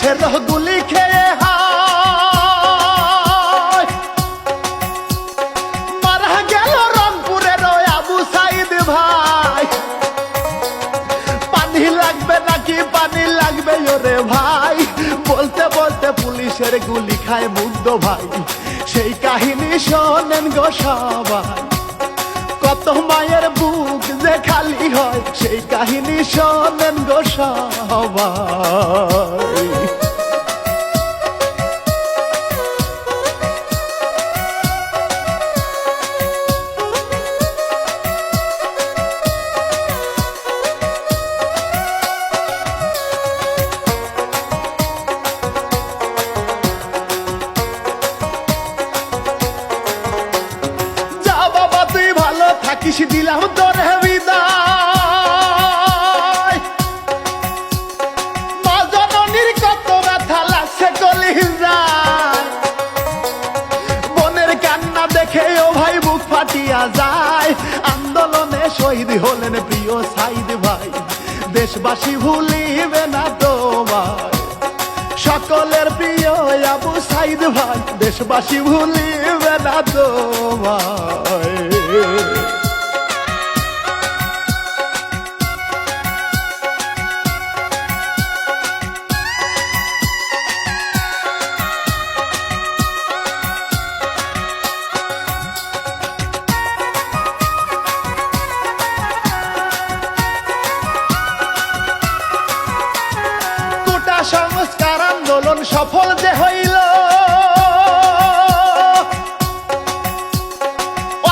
পুলিশের গুলি খেয়ে হায় মারা গেল রংপুরের আবু সাইদ ভাই। পানি লাগবে নাকি পানি লাগবে ওরে ভাই, বলতে বলতে পুলিশের গুলি খায় মুগ্ধ ভাই। সেই কাহিনী শোনেন গো সবাই, কত মায়ের বুক যে খালি হয়, সেই কাহিনী শোনেন গো সবাই। থাকিস দিলাম তোর বিদায়, মা জননীর কত ব্যথা লাগছে কলিজায়। বোনের কান্না দেখে ও ভাই বুক ফাটিয়া যায়, আন্দোলনে শহীদ হলেন প্রিয় সাইদ ভাই। দেশবাসী ভুলিবে না তোমায়, সকলের প্রিয় আবু সাইদ ভাই। দেশবাসী ভুলিবে না তোমায়। সংস্কার আন্দোলন সফল যে হইল,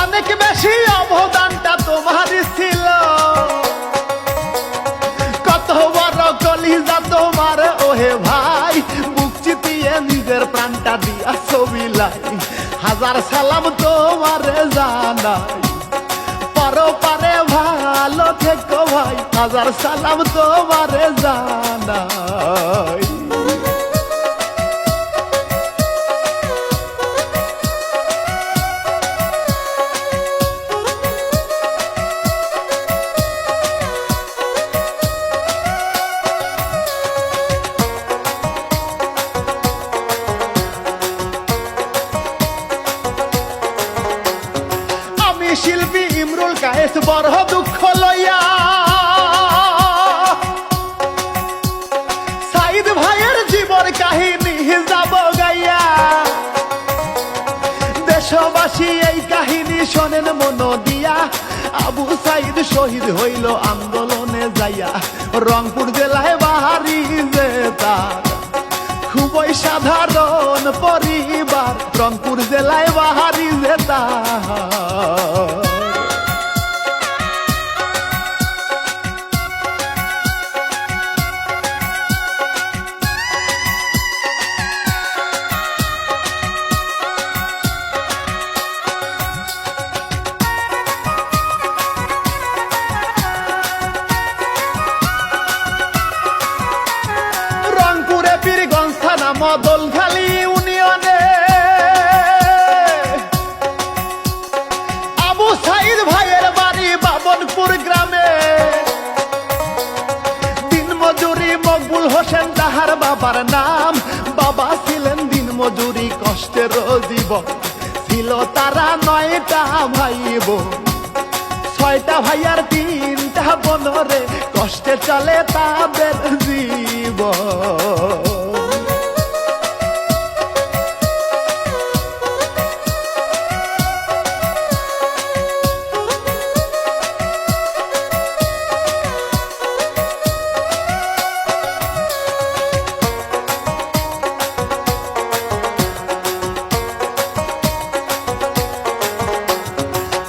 অনেক বেশি অবদানটা তোমার ছিল। কত বড় কলিজা তোমার ওহে ভাই, বুক চিতিয়ে নিজের প্রাণটা দিয়া ছবি লাই। হাজার সালাম তোমার জানাই, পারো পারে ভালো থেকো ভাই। হাজার সালাম তোমার জানাই। শিল্পী ইমরুল কায়েস বড় দুঃখ লইয়া সাইদ ভাইয়ের জীবন কাহিনী যাব গাইয়া। দেশবাসী এই কাহিনী শোনেন মন দিয়া, আবু সাইদ শহীদ হইল আন্দোলনে যাইয়া। রংপুর জেলায় বাহারি যে তার খুবই সাধারণ পরিবার, রংপুর জেলায় বাহারি যে তার। রংপুরে পীরগঞ্জ থানা মদলখালী ইউনিয়নে আবু সাইদ ভাইয়ের বাড়ি বাবনপুর গ্রামে। দিনমজুরি মকবুল হোসেন তাহার বাবার নাম, বাবা ছিলেন দিনমজুরি কষ্টের জীবন। ছিল তারা 9টা ভাই বোন, 6টা ভাইয়ার 3টা বোনরে, কষ্টে চলে তাদের জীবন।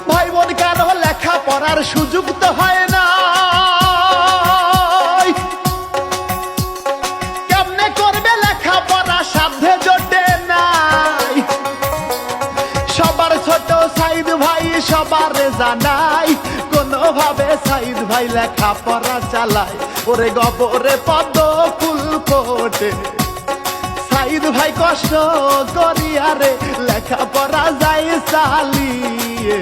ভাই বোন কারো লেখা পড়ার সুযোগ তো হয় না, কেমনে করবে লেখা পড়া সাধ্যে জোটে নাই। সবার ছোট সাইদ ভাই সবার জানাই, কোনোভাবে সাইদ ভাই লেখা পড়া চালায়। ওরে গবরে পদ্ম ফুল ফোটে, সাইদ ভাই কষ্ট করিয়া রে লেখা পড়া যায় চালিয়ে।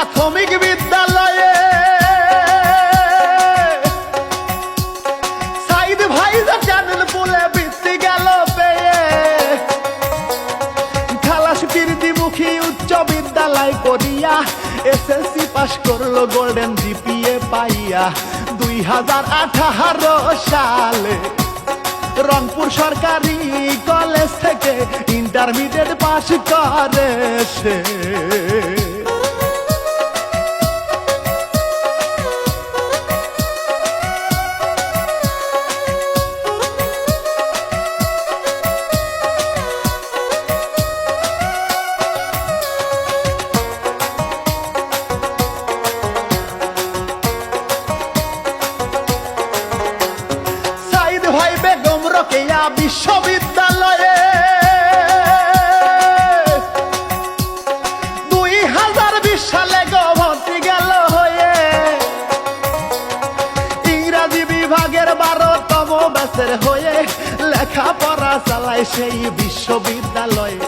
প্রাথমিক বিদ্যালয়ে সাইদ ভাই চ্যানেল পুলে বৃত্তি গেল পেয়ে খালাস বীরদিমুখী উচ্চ বিদ্যালয় করিয়া এসএসসি পাশ করলো গোল্ডেন জিপিএ পাইয়া 2018 সালে রংপুর সরকারি কলেজ থেকে ইন্টারমিডিয়েট পাশ করে সে। বিশ্ববিদ্যালয়ে 2020 সালে ভর্তি গেল হয়ে ইংরাজি বিভাগের 12তম ব্যাচের হয়ে লেখাপড়া চালায় সেই বিশ্ববিদ্যালয়ে।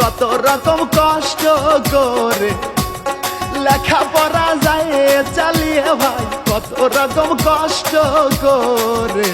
কত রকম কষ্ট করে লেখাপড়া যায় চালিয়ে ভাই, কত রকম কষ্ট করে।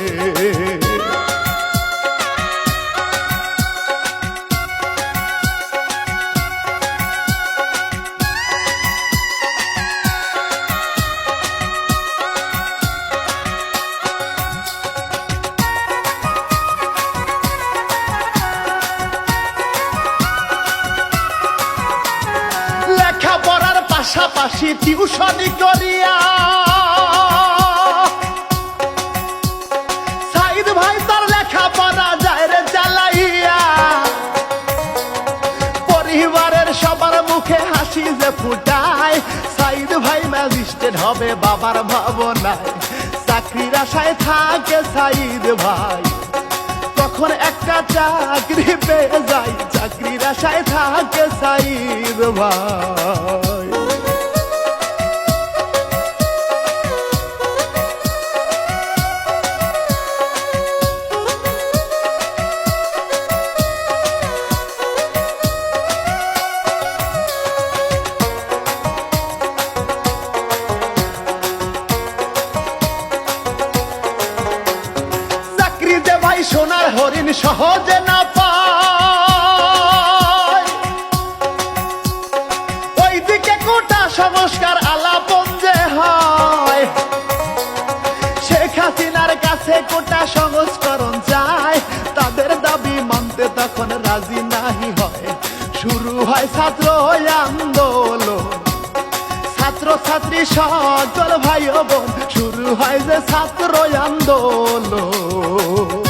লেখাপড়ার পাশাপাশি টিউশনি করিয়া সাইদ ভাই তার লেখাপড়া যায় রে চালাইয়া। পরিবারের সবার মুখে হাসি যে ফুটায়, সাইদ ভাই ম্যাজিস্ট্রেট হবে বাবার ভাবনায়। চাকরির আশায় থাকে সাইদ ভাই, তখন একটা চাকরি পেয়ে যায়। চাকরির আশায় থাকে সাইদ ভাই। সোনার হরিণ সহজে না পায়, ওইদিকে কোটা সংস্কার আলাপন যে হয়। শেখ হাসিনার কাছে কোটা সংস্করণ চায়, তাদের দাবি মানতে তখন রাজি নাহি হয়। শুরু হয় ছাত্র আন্দোলন, ছাত্র ছাত্রী সকল ভাই বোন, শুরু হয় যে ছাত্র আন্দোলন।